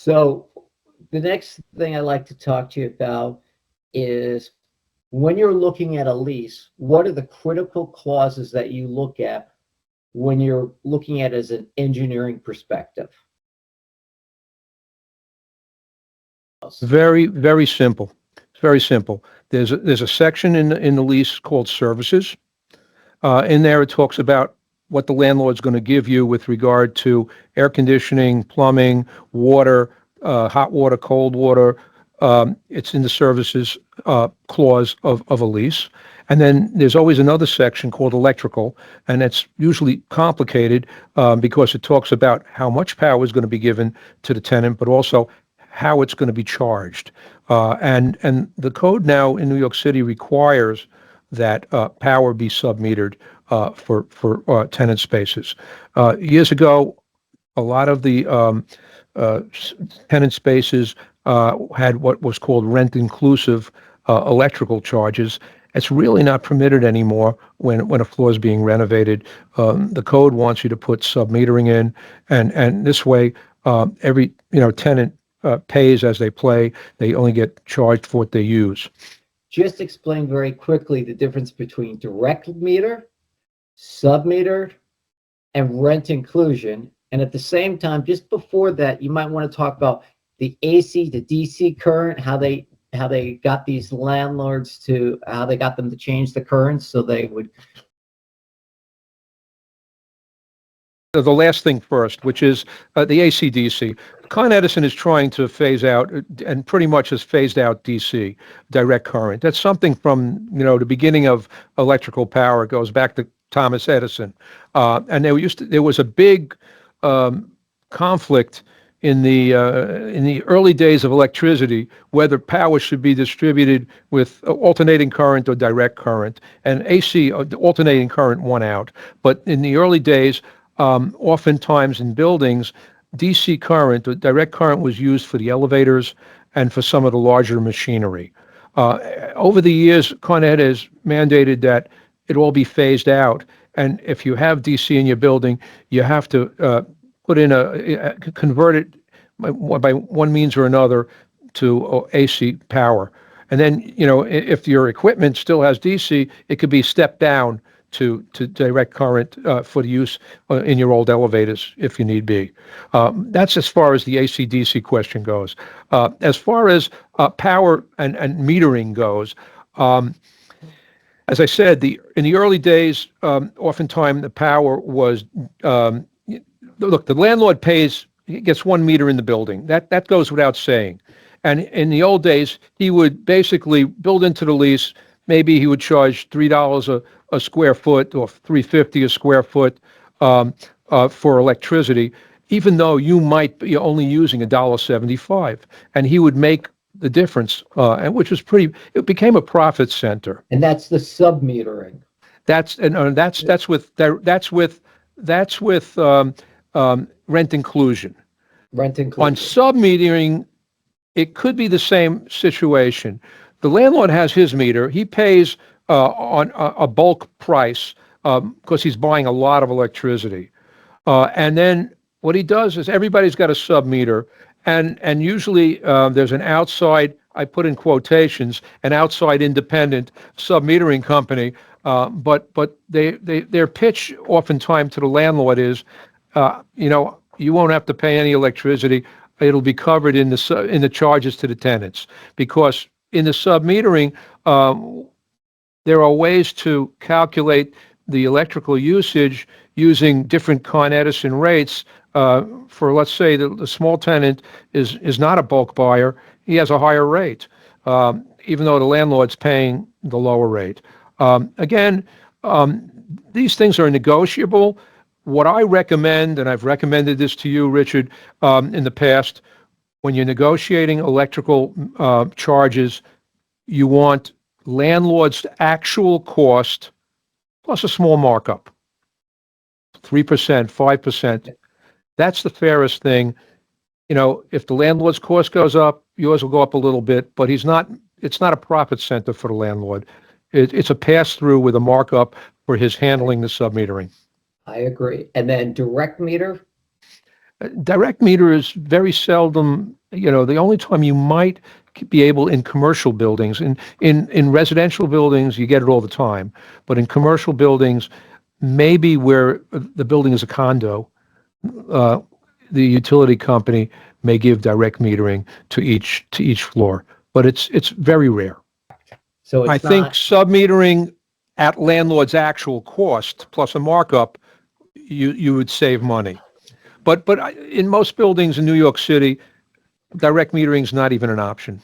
So the next thing I'd like to talk to you about is when you're looking at a lease, what are the critical clauses that you look at when you're looking at it as an engineering perspective? Very, very simple. It's very simple. There's a section in the lease called services. In there, it talks about what the landlord's going to give you with regard to air conditioning, plumbing, water, hot water, cold water. It's in the services clause of a lease. And then there's always another section called electrical, and it's usually complicated because it talks about how much power is going to be given to the tenant, but also how it's going to be charged. And the code now in New York City requires that power be submetered for tenant spaces. Years ago, a lot of the tenant spaces had what was called rent inclusive electrical charges. It's really not permitted anymore when a floor is being renovated. The code wants you to put submetering in, and this way every tenant pays as they play. They only get charged for what they use. Just explain very quickly the difference between direct meter, submeter, and rent inclusion. And at the same time, just before that, you might want to talk about the AC to DC current, how they got these landlords to, how they got them to change the current so they would. The last thing first, which is the AC/DC. Con Edison is trying to phase out, and pretty much has phased out DC, direct current. That's something from the beginning of electrical power. It goes back to Thomas Edison, and there was a big conflict in the early days of electricity whether power should be distributed with alternating current or direct current. And AC, alternating current, won out. But in the early days, oftentimes in buildings, DC current, or direct current, was used for the elevators and for some of the larger machinery. Over the years, Con Ed has mandated that it all be phased out. And if you have DC in your building, you have to put in convert it by one means or another to AC power. And then, if your equipment still has DC, it could be stepped down to direct current for the use in your old elevators if you need be. That's as far as the AC/DC question goes. As far as power and metering goes, as I said, in the early days, oftentimes the power was, look, the landlord gets 1 meter in the building. That goes without saying. And in the old days, he would basically build into the lease. Maybe he would charge $3 a square foot or $3.50 a square foot for electricity, even though you might be only using $1.75, and he would make the difference, and which was it became a profit center. And that's the submetering. That's with rent inclusion. Rent inclusion. On submetering, it could be the same situation. The landlord has his meter. He pays on a bulk price because he's buying a lot of electricity. And then what he does is everybody's got a sub-meter, and usually there's an outside, I put in quotations, an outside independent sub-metering company. But their pitch oftentimes to the landlord is, you won't have to pay any electricity. It'll be covered in the charges to the tenants, because in the submetering, there are ways to calculate the electrical usage using different Con Edison rates. For, let's say, the small tenant is not a bulk buyer, he has a higher rate, even though the landlord's paying the lower rate. Again, these things are negotiable. What I recommend, and I've recommended this to you, Richard, in the past, when you're negotiating electrical charges, you want landlord's actual cost plus a small markup, 3%, 5%. That's the fairest thing. If the landlord's cost goes up, yours will go up a little bit, but it's not a profit center for the landlord. It's a pass-through with a markup for his handling the submetering. I agree. And then direct meter? Direct meter is very seldom, the only time you might be able in commercial buildings. In residential buildings, you get it all the time. But in commercial buildings, maybe where the building is a condo, uh, the utility company may give direct metering to each floor. But it's very rare. So I it's think not, sub-metering at landlord's actual cost plus a markup, you would save money. But in most buildings in New York City, direct metering is not even an option.